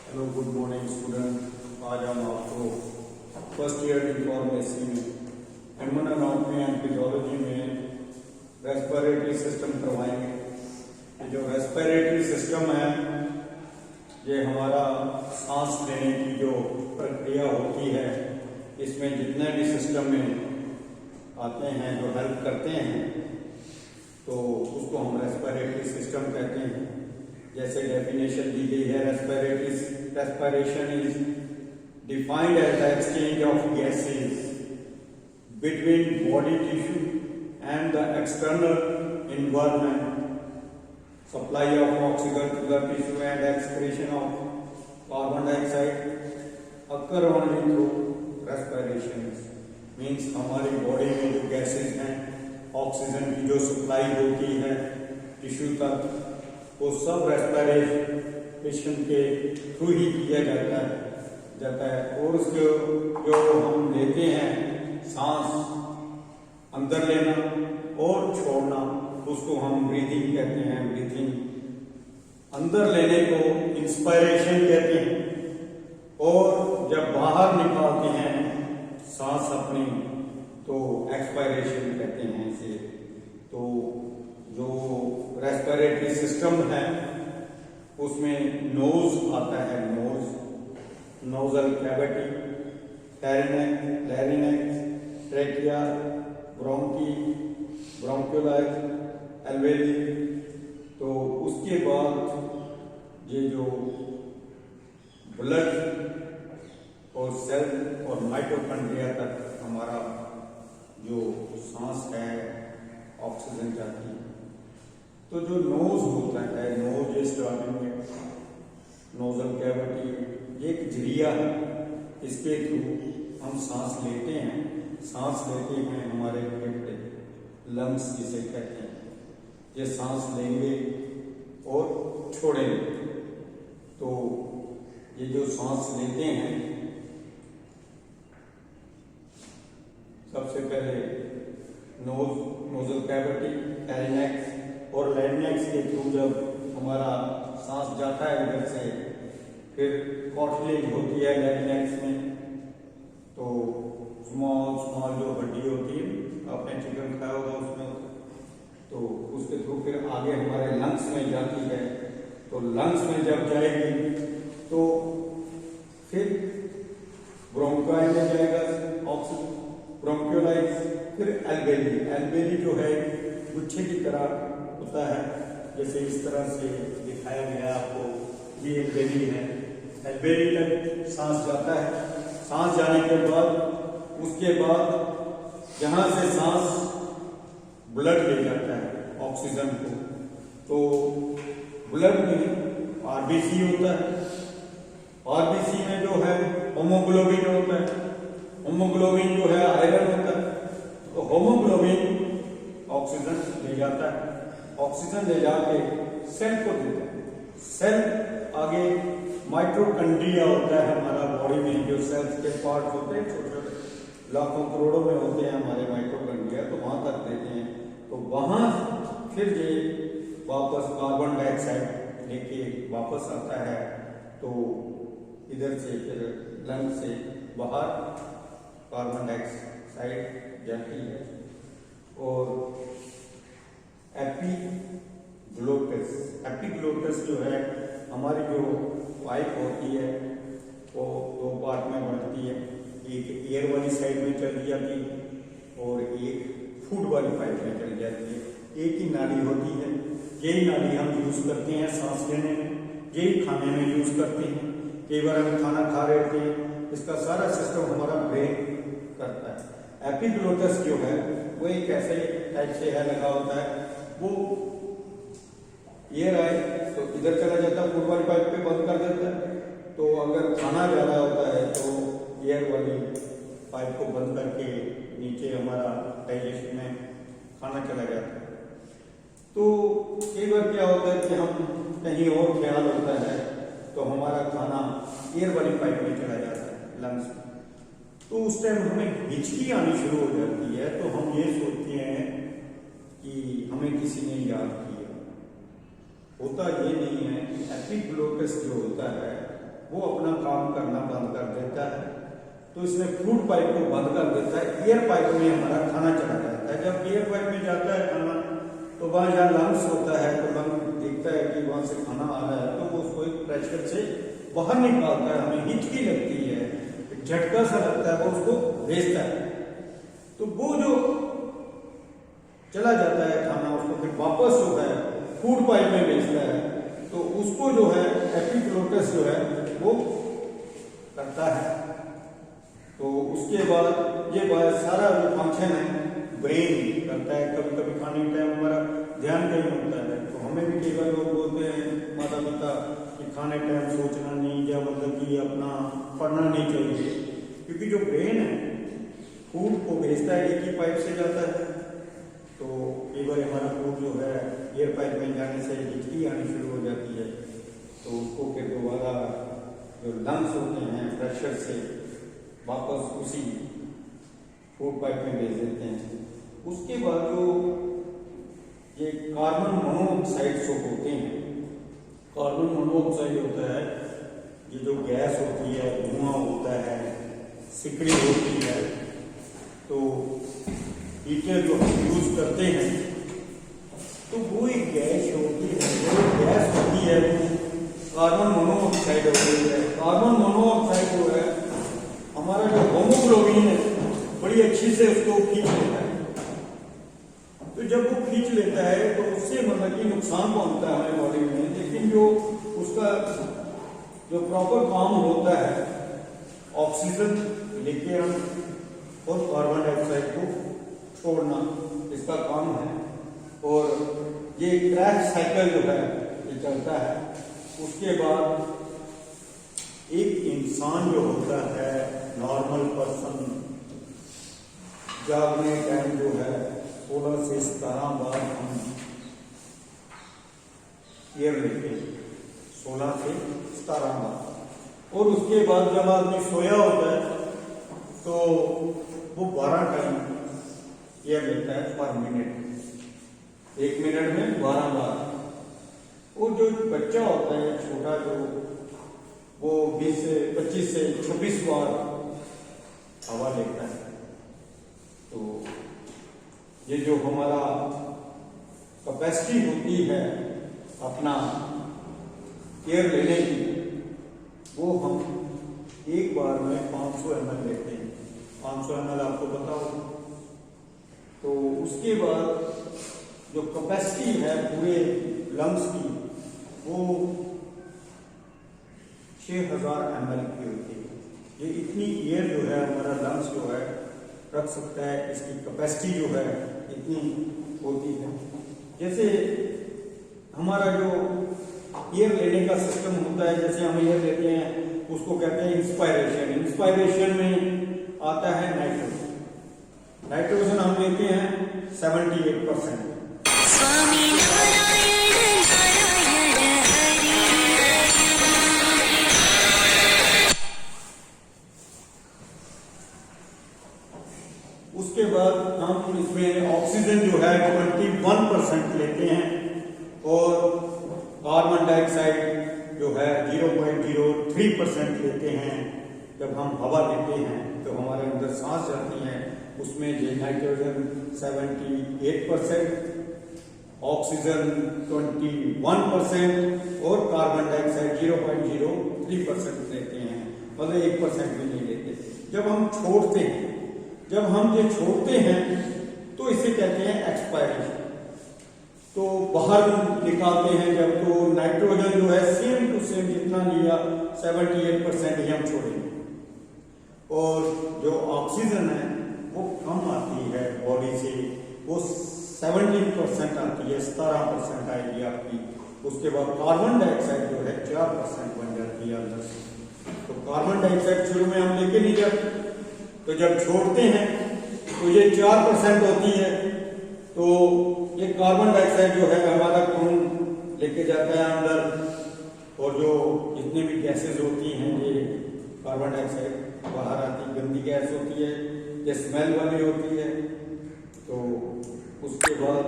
Hello good morning student. आज हम आपको फर्स्ट ईयर की फार्मेसी में इम्यूनोटॉमी एंड फिजियोलॉजी में रेस्पिरेटरी सिस्टम करवाएंगे। ये जो रेस्पिरेटरी सिस्टम है ये हमारा सांस लेने की जो प्रक्रिया होती है, इसमें जितने भी सिस्टम में आते हैं जो हेल्प करते हैं तो उसको हम रेस्पिरेटरी सिस्टम कहते हैं। जैसे डेफिनेशन दी गई है, respiration is defined as the exchange of gases between body tissue and the external environment, supply of oxygen to the tissue and excretion of carbon dioxide occur only through respiration। Means हमारी body में जो gases हैं, oxygen की जो supply होती है tissue तक, वो सब रेस्पिरेशन के थ्रू ही किया जाता है। और उसको जो हम लेते हैं सांस, अंदर लेना और छोड़ना, उसको हम ब्रीथिंग कहते हैं। ब्रीथिंग अंदर लेने को इंस्पायरेशन कहते हैं और जब बाहर निकालते हैं सांस अपनी तो एक्सपायरेशन कहते हैं इसे। तो जो रेस्पिरेटरी सिस्टम है उसमें नोज आता है, nasal cavity, larynx, trachea, bronchi, bronchioles, alveoli. तो उसके बाद ये जो ब्लड और सेल और माइटोकॉन्ड्रिया तक हमारा जो सांस है ऑक्सीजन जाती है। तो जो नोज होता है, नोज स्टार्टिंग में नोजल कैविटी, ये एक जरिया है, इसके थ्रू हम सांस लेते हैं हमारे फेफड़े, लंग्स जिसे कहते हैं। ये सांस लेंगे और छोड़ेंगे। तो ये जो सांस लेते हैं, सबसे पहले नोजल कैविटी, लैरिंक्स और लैरिंक्स के थ्रू जब हमारा सांस जाता है इधर से, फिर कार्टिलेज होती है लैरिंक्स में। तो स्मॉल जो हड्डी होती है, आपने चिकन खाया होगा उसमें, तो उसके थ्रू फिर आगे हमारे लंग्स में जाती है। तो लंग्स में जब जाएगी तो फिर ब्रोंकाई में जाएगा ऑक्सीजन, ब्रोंक्यूलाइज, फिर एल्वेली जो है गुच्छे की तरह होता है, जैसे इस तरह से दिखाया गया आपको। ये एल्वेली है, एल्वेली तक सांस जाता है। सांस जाने के बाद उसके बाद यहाँ से सांस ब्लड ले जाता है ऑक्सीजन को। तो ब्लड में आरबीसी होता है, आरबीसी में जो है होमोग्लोबिन होता है, होमोग्लोबिन जो है आयरन होता है। तो होमोग्लोबिन ऑक्सीजन ले जाता है, ऑक्सीजन ले जाके सेल को देता है। सेल आगे माइटोकॉन्ड्रिया होता है हमारा बॉडी में, जो सेल्स के पार्ट्स होते हैं छोटे छोटे, लाखों करोड़ों में होते हैं हमारे माइटोकॉन्ड्रिया, तो वहां तक देते हैं। तो वहां फिर ये वापस कार्बन डाइऑक्साइड लेके वापस आता है। तो इधर से फिर लंग से बाहर कार्बन डाइऑक्साइड जाती है। और एपिग्लोटिस जो है हमारी जो पाइप होती है वो दो पार्ट में बढ़ती है। एक एयर वाली साइड में चली जाती है और एक फूड वाली पाइप में चली जाती है। एक ही नाली होती है, यही नाली हम यूज करते हैं सांस लेने में, यही खाने में यूज करते हैं। कई बार हम खाना खा रहे थे, इसका सारा सिस्टम हमारा ब्रेन करता है। एपिग्लोटिस जो है वो एक ऐसे टाइप से है, लगा होता है, वो एयर आए तो इधर चला जाता है, फूड वाली पाइप पे बंद कर देता है। तो अगर खाना ज्यादा होता है तो एयर वाली पाइप को बंद करके नीचे हमारा डाइजेशन में खाना चला जाता है। तो कई बार क्या होता है कि हम कहीं और ख्याल होता है तो हमारा खाना एयर वाली पाइप में चला जाता है, लंग्स में। तो उस टाइम हमें हिचकी आनी शुरू हो जाती है। तो हम ये सोचते हैं कि हमें किसी ने याद किया। होता ये नहीं है कि एपिग्लोटिस जो होता है वो अपना काम करना बंद कर देता है, तो इसमें फूड पाइप को बंद कर देता है। एयर पाइप में हमारा खाना चला जाता है। जब एयर पाइप में जाता है खाना, तो वहाँ जहाँ लंग्स होता है, तो लंग देखता है कि वहाँ से खाना आ रहा है, तो वो उसको एक प्रेशर से बाहर निकालता है। हमें हिचकी लगती है, झटका सा लगता है, वो उसको भेजता है। तो वो जो चला जाता है खाना, उसको फिर वापस जो है फूड पाइप में भेजता है, तो उसको जो है एपिग्लोटिस जो है वो करता है। तो उसके बाद ये सारा जो फंक्शन है ब्रेन करता है। कभी कभी खाने टाइम हमारा ध्यान कहीं होता है, तो हमें भी कई बार लोग बोलते हैं माता पिता कि खाने टाइम सोचना नहीं, या मतलब कि अपना पढ़ना नहीं चाहिए, क्योंकि जो ब्रेन है फूड को भेजता है, एक ही पाइप से जाता है। तो कई बार हमारा फूड जो है एयर पाइप में जाने से हिचकी आनी शुरू हो जाती है, तो उसको फिर दोबारा जो लंग्स होते हैं प्रेशर से वापस उसी फूड पाइप में भेज देते हैं। उसके बाद जो ये कार्बन मोनोऑक्साइड जो होते हैं, कार्बन मोनोऑक्साइड होता है, ये जो गैस होती है, धुआं होता है, सिकड़ी होती है, तो हीटर जो हम यूज करते हैं, तो वो एक गैस होती है, वो गैस होती है, कार्बन मोनोऑक्साइड होती है। कार्बन मोनोऑक्साइड जो है हमारा जो होमोग्लोबिन है बड़ी अच्छी से उसको खींच लेता है। तो जब वो खींच लेता है तो उससे मतलब कि नुकसान पहुंचता है हमारे बॉडी में, लेकिन जो उसका जो प्रॉपर काम होता है ऑक्सीजन लेके हम और कार्बन डाइऑक्साइड को छोड़ना, इसका काम है। और ये क्रैश साइकिल जो है ये चलता है। उसके बाद एक इंसान जो होता है नॉर्मल पर्सन, जागने टाइम जो है 16 से 17 बार हम एयर लेते हैं, 16 से 17 बार। और उसके बाद जब आदमी सोया होता है तो वो 12 टाइम एयर लेता है पर मिनट, 1 मिनट में 12 बार। और जो बच्चा होता है छोटा, जो वो 20 से 25 से 26 बार हवा लेता है। तो ये जो हमारा कैपेसिटी होती है अपना एयर लेने की, वो हम एक बार में 500 ml लेते हैं। 500 ml आपको पता हो। तो उसके बाद जो कैपेसिटी है पूरे लंग्स की, वो 6000 ml की होती है। ये इतनी एयर जो है हमारा लंग्स जो है रख सकता है, इसकी कैपेसिटी जो है इतनी होती है। जैसे हमारा जो एयर लेने का सिस्टम होता है, जैसे हम एयर लेते हैं उसको कहते हैं इंस्पायरेशन। इंस्पायरेशन में आता है नाइट्रोजन। नाइट्रोजन हम लेते हैं 78%। उसके बाद हम इसमें ऑक्सीजन जो है 21% लेते हैं, और कार्बन डाइऑक्साइड जो है 0.03% लेते हैं। जब हम हवा लेते हैं तो हमारे अंदर सांस जाती है, उसमें नाइट्रोजन 78%, ऑक्सीजन 21% और कार्बन डाइऑक्साइड 0.03% लेते हैं, मतलब 1% भी नहीं लेते। जब हम छोड़ते हैं, जब हम ये छोड़ते हैं तो इसे कहते हैं एक्सपायरेशन। तो बाहर निकालते हैं जब, तो नाइट्रोजन जो है सेम टू सेम जितना लिया 78% ही हम छोड़ेंगे, और जो ऑक्सीजन है वो कम आती है बॉडी से, वो 17% आती है, 17% आएगी आपकी। उसके बाद कार्बन डाइऑक्साइड जो है 4% बन जाती है अंदर से। तो कार्बन डाइऑक्साइड शुरू में हम लेके नहीं जाते, तो जब छोड़ते हैं तो ये 4% होती है। तो ये कार्बन डाइऑक्साइड जो है हमारा खून लेके जाता है अंदर, और जो जितनी भी गैसेज होती हैं ये कार्बन डाइऑक्साइड बाहर आती, गंदी गैस होती है, ये स्मेल वाली होती है। तो उसके बाद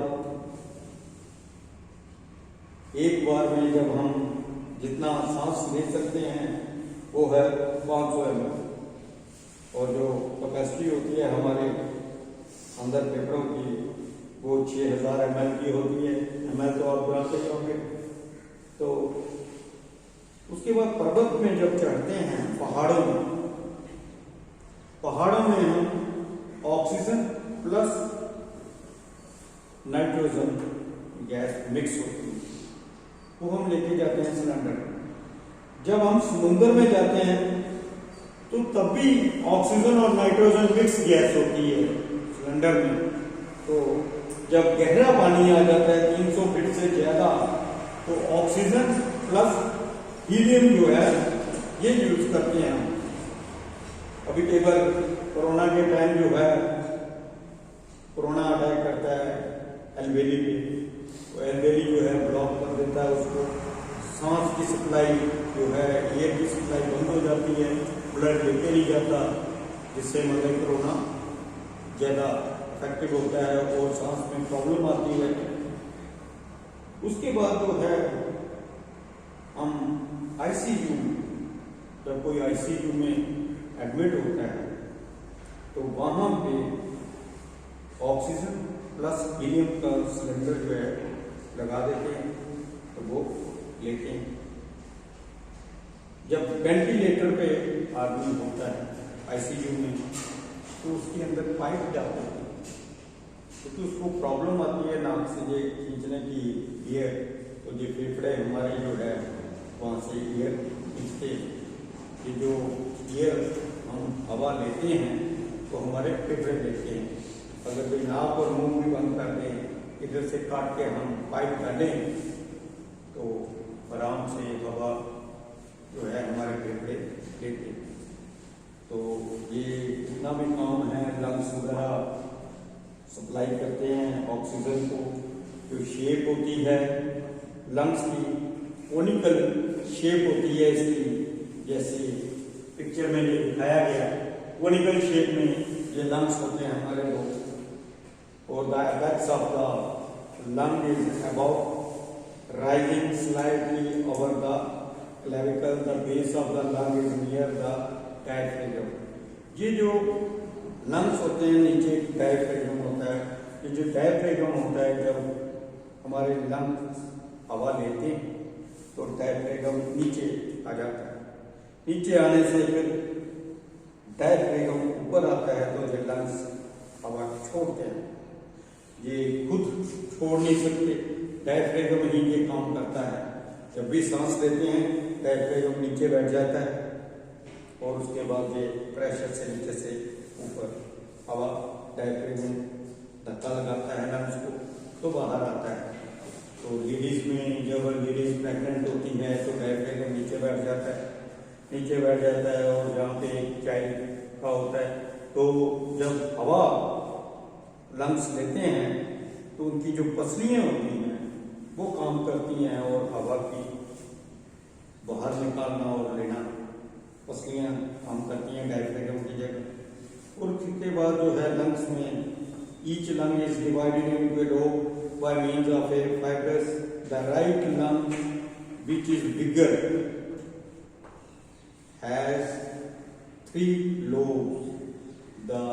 एक बार में जब हम जितना सांस ले सकते हैं वो है 500 ml, और जो कैपेसिटी होती है हमारे अंदर फेफड़ों की वो 6000 ml की होती है। ml तो आप जानते ही होंगे। तो उसके बाद पर्वत में जब चढ़ते हैं, पहाड़ों में हम oxygen plus nitrogen gas mix होती है, वो हम लेके जाते हैं सिलेंडर में। जब हम समुद्र में जाते हैं तो तब भी ऑक्सीजन और नाइट्रोजन मिक्स गैस होती है सिलेंडर में। तो जब गहरा पानी आ जाता है 300 फीट से ज्यादा, तो ऑक्सीजन प्लस हीलियम जो है ये यूज करते हैं हम। अभी केवल कोरोना के टाइम जो है, कोरोना अटैक करता है एल्वेली पे, तो एल्वेली जो है ब्लॉक कर देता है उसको, सांस की सप्लाई जो है, एयर की सप्लाई बंद हो जाती है, ब्लड लेके नहीं जाता, जिससे मतलब कोरोना ज़्यादा इफेक्टिव होता है और सांस में प्रॉब्लम आती है। उसके बाद जो है हम आईसीयू, जब कोई आईसीयू में एडमिट होता है तो वहाँ पे ऑक्सीजन प्लस हीलियम का सिलेंडर जो है लगा देते हैं, तो वो लेते हैं। जब वेंटिलेटर पे आदमी होता है आईसीयू में, तो उसके अंदर पाइप जाते हैं, क्योंकि उसको प्रॉब्लम आती है नाक से ये खींचने की एयर, तो ये फेफड़े हमारे जो है वहाँ से एयर खींचते हैं। ये जो एयर हम हवा लेते हैं तो हमारे फेफड़े लेते हैं। अगर कोई नाक और मुंह भी बंद कर दें, इधर से काट के हम पाइप डालें, तो आराम से हवा जो है हमारे फेफड़े लेते हैं। तो ये जितना भी काम है, लंग्स वगैरह सप्लाई करते हैं ऑक्सीजन को। जो शेप होती है लंग्स की, कोनिकल शेप होती है इसकी, जैसे पिक्चर में जो दिखाया गया, कोनिकल शेप में ये लंग्स होते हैं हमारे लोग। और the apex of the lung is about rising slightly over the clavicle, the base of the lung is near the diaphragm. ये जो लंग्स होते हैं नीचे डायफ्राम होता है। ये जो डायफ्राम होता है, जब हमारे लंग्स हवा लेते हैं तो डायफ्राम नीचे आ जाता है। नीचे आने से फिर डायफ्राम ऊपर आता है, तो ये लंग्स हवा छोड़ते हैं। ये खुद छोड़ नहीं सकते, डायफ्राम ही ये काम करता है। जब भी सांस लेते हैं डायफ्राम नीचे बैठ जाता है, और उसके बाद ये प्रेशर से नीचे से ऊपर हवा, डायफ्राम धक्का लगाता है लंग्स को, तो बाहर आता है। तो लेडीज में जब लेडीज प्रेग्नेंट होती है तो डायफ्राम नीचे बैठ जाता है, और जहाँ पे चाइल्ड का होता है, तो जब हवा लंग्स लेते हैं तो उनकी जो पसलियाँ होती हैं वो काम करती हैं, और हवा की बाहर निकालना और लेना, पसलियाँ काम करती हैं डायफ्राम की जगह। और उसके बाद जो है लंग्स में each lung is divided into a lobe by means of a fibrous. The right lung, which is bigger, has 3 lobes. The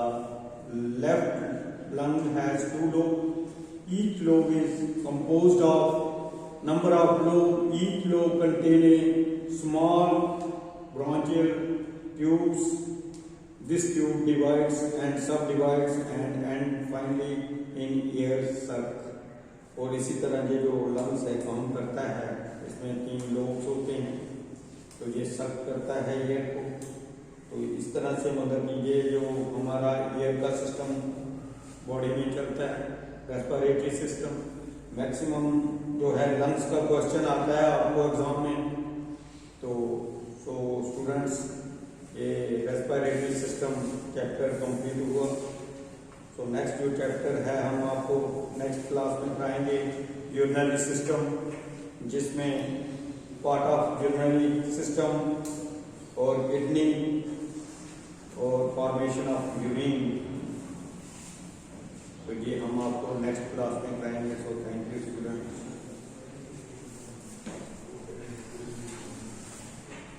left lung has 2 lobes. Each lobe is composed of number of lobes. Each lobe contains a small bronchial tubes. This tube divides and subdivides and end finally in air sac. और इसी तरह ये जो lungs है काम करता है, इसमें 3 लोब्स होते हैं, तो ये सक करता है एयर को। तो इस तरह से मतलब कि ये जो हमारा एयर का सिस्टम बॉडी में चलता है, रेस्पिरेटरी सिस्टम। मैक्सिमम जो है लंग्स का क्वेश्चन आता है आपको एग्जाम में, तो स्टूडेंट्स ये रेस्पिरेटरी सिस्टम चैप्टर कंप्लीट हुआ। तो नेक्स्ट जो चैप्टर है हम आपको नेक्स्ट क्लास में पढ़ाएंगे यूरिनरी सिस्टम, जिसमें पार्ट ऑफ यूरिनरी सिस्टम और किडनी और फॉर्मेशन ऑफ यूरिन, तो ये हम आपको नेक्स्ट क्लास में पढ़ाएंगे। So thank you student.